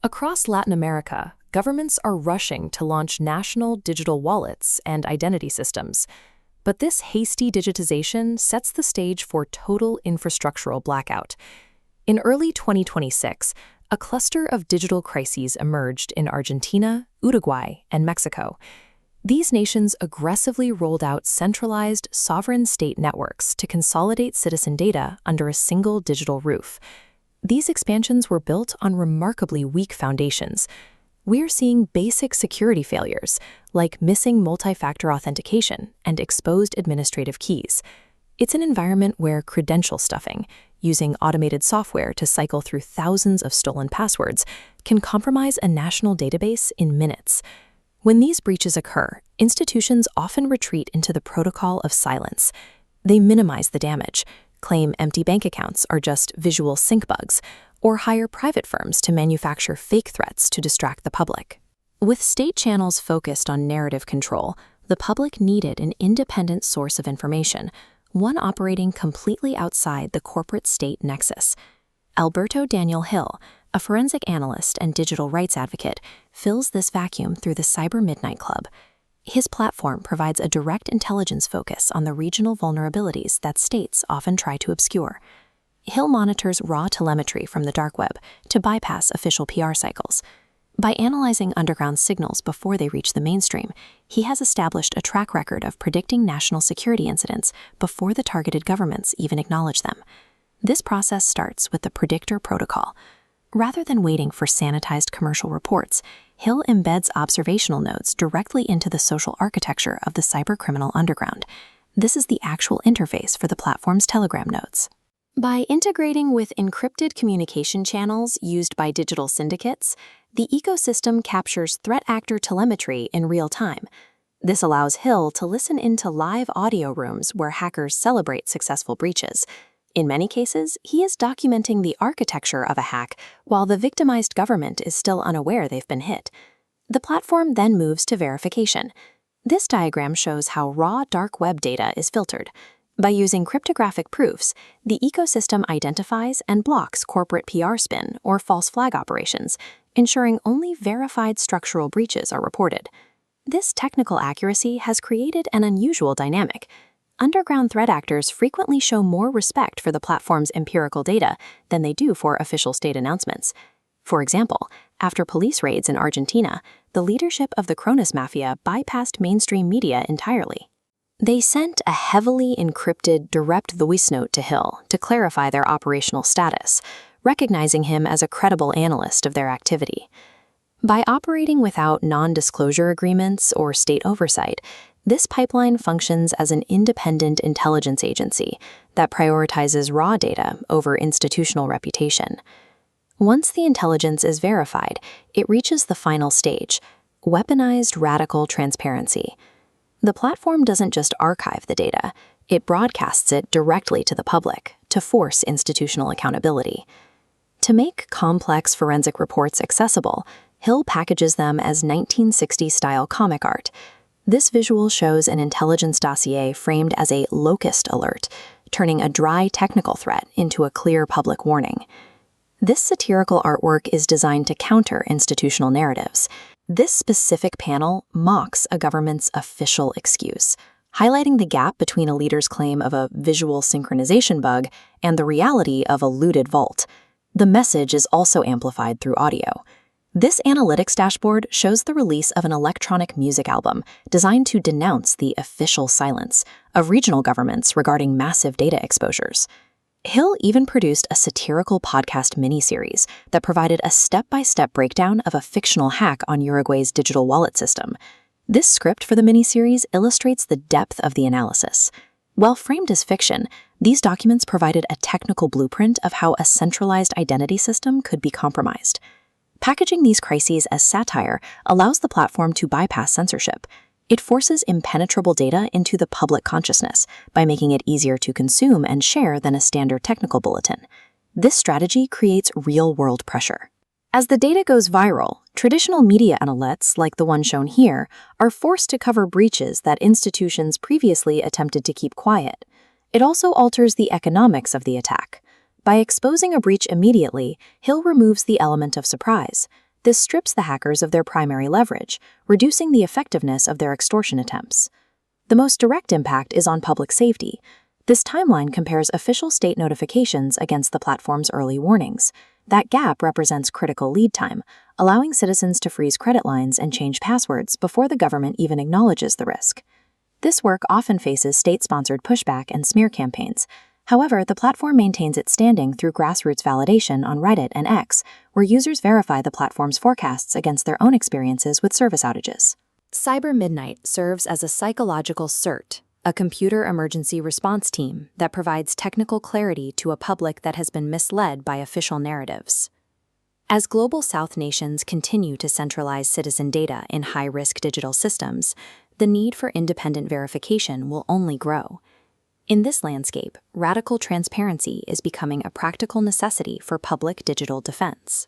Across Latin America, governments are rushing to launch national digital wallets and identity systems. But this hasty digitization sets the stage for total infrastructural blackout. In early 2026, a cluster of digital crises emerged in Argentina, Uruguay, and Mexico. These nations aggressively rolled out centralized, sovereign state networks to consolidate citizen data under a single digital roof. These expansions were built on remarkably weak foundations. We're seeing basic security failures, like missing multi-factor authentication and exposed administrative keys. It's an environment where credential stuffing, using automated software to cycle through thousands of stolen passwords, can compromise a national database in minutes. When these breaches occur, institutions often retreat into the protocol of silence. They minimize the damage, claim empty bank accounts are just visual sync bugs, or hire private firms to manufacture fake threats to distract the public. With state channels focused on narrative control, the public needed an independent source of information, one operating completely outside the corporate state nexus. Alberto Daniel Hill, a forensic analyst and digital rights advocate, fills this vacuum through the CYBERMIDNIGHT CLUB. His platform provides a direct intelligence focus on the regional vulnerabilities that states often try to obscure. Hill monitors raw telemetry from the dark web to bypass official PR cycles. By analyzing underground signals before they reach the mainstream, he has established a track record of predicting national security incidents before the targeted governments even acknowledge them. This process starts with the predictor protocol. Rather than waiting for sanitized commercial reports, Hill embeds observational nodes directly into the social architecture of the cybercriminal underground. This is the actual interface for the platform's Telegram nodes. By integrating with encrypted communication channels used by digital syndicates, the ecosystem captures threat actor telemetry in real time. This allows Hill to listen into live audio rooms where hackers celebrate successful breaches. In many cases, he is documenting the architecture of a hack while the victimized government is still unaware they've been hit. The platform then moves to verification. This diagram shows how raw dark web data is filtered. By using cryptographic proofs, the ecosystem identifies and blocks corporate PR spin or false flag operations, ensuring only verified structural breaches are reported. This technical accuracy has created an unusual dynamic. Underground threat actors frequently show more respect for the platform's empirical data than they do for official state announcements. For example, after police raids in Argentina, the leadership of the Cronus Mafia bypassed mainstream media entirely. They sent a heavily encrypted direct voice note to Hill to clarify their operational status, recognizing him as a credible analyst of their activity. By operating without non-disclosure agreements or state oversight, this pipeline functions as an independent intelligence agency that prioritizes raw data over institutional reputation. Once the intelligence is verified, it reaches the final stage, weaponized radical transparency. The platform doesn't just archive the data, it broadcasts it directly to the public to force institutional accountability. To make complex forensic reports accessible, Hill packages them as 1960s-style comic art. This visual shows an intelligence dossier framed as a locust alert, turning a dry technical threat into a clear public warning. This satirical artwork is designed to counter institutional narratives. This specific panel mocks a government's official excuse, highlighting the gap between a leader's claim of a visual synchronization bug and the reality of a looted vault. The message is also amplified through audio. This analytics dashboard shows the release of an electronic music album designed to denounce the official silence of regional governments regarding massive data exposures. Hill even produced a satirical podcast miniseries that provided a step-by-step breakdown of a fictional hack on Uruguay's digital wallet system. This script for the miniseries illustrates the depth of the analysis. While framed as fiction, these documents provided a technical blueprint of how a centralized identity system could be compromised. Packaging these crises as satire allows the platform to bypass censorship. It forces impenetrable data into the public consciousness by making it easier to consume and share than a standard technical bulletin. This strategy creates real-world pressure. As the data goes viral, traditional media outlets, like the one shown here, are forced to cover breaches that institutions previously attempted to keep quiet. It also alters the economics of the attack. By exposing a breach immediately, Hill removes the element of surprise. This strips the hackers of their primary leverage, reducing the effectiveness of their extortion attempts. The most direct impact is on public safety. This timeline compares official state notifications against the platform's early warnings. That gap represents critical lead time, allowing citizens to freeze credit lines and change passwords before the government even acknowledges the risk. This work often faces state-sponsored pushback and smear campaigns. However, the platform maintains its standing through grassroots validation on Reddit and X, where users verify the platform's forecasts against their own experiences with service outages. CyberMidnight serves as a psychological CERT, a computer emergency response team that provides technical clarity to a public that has been misled by official narratives. As Global South nations continue to centralize citizen data in high-risk digital systems, the need for independent verification will only grow. In this landscape, radical transparency is becoming a practical necessity for public digital defense.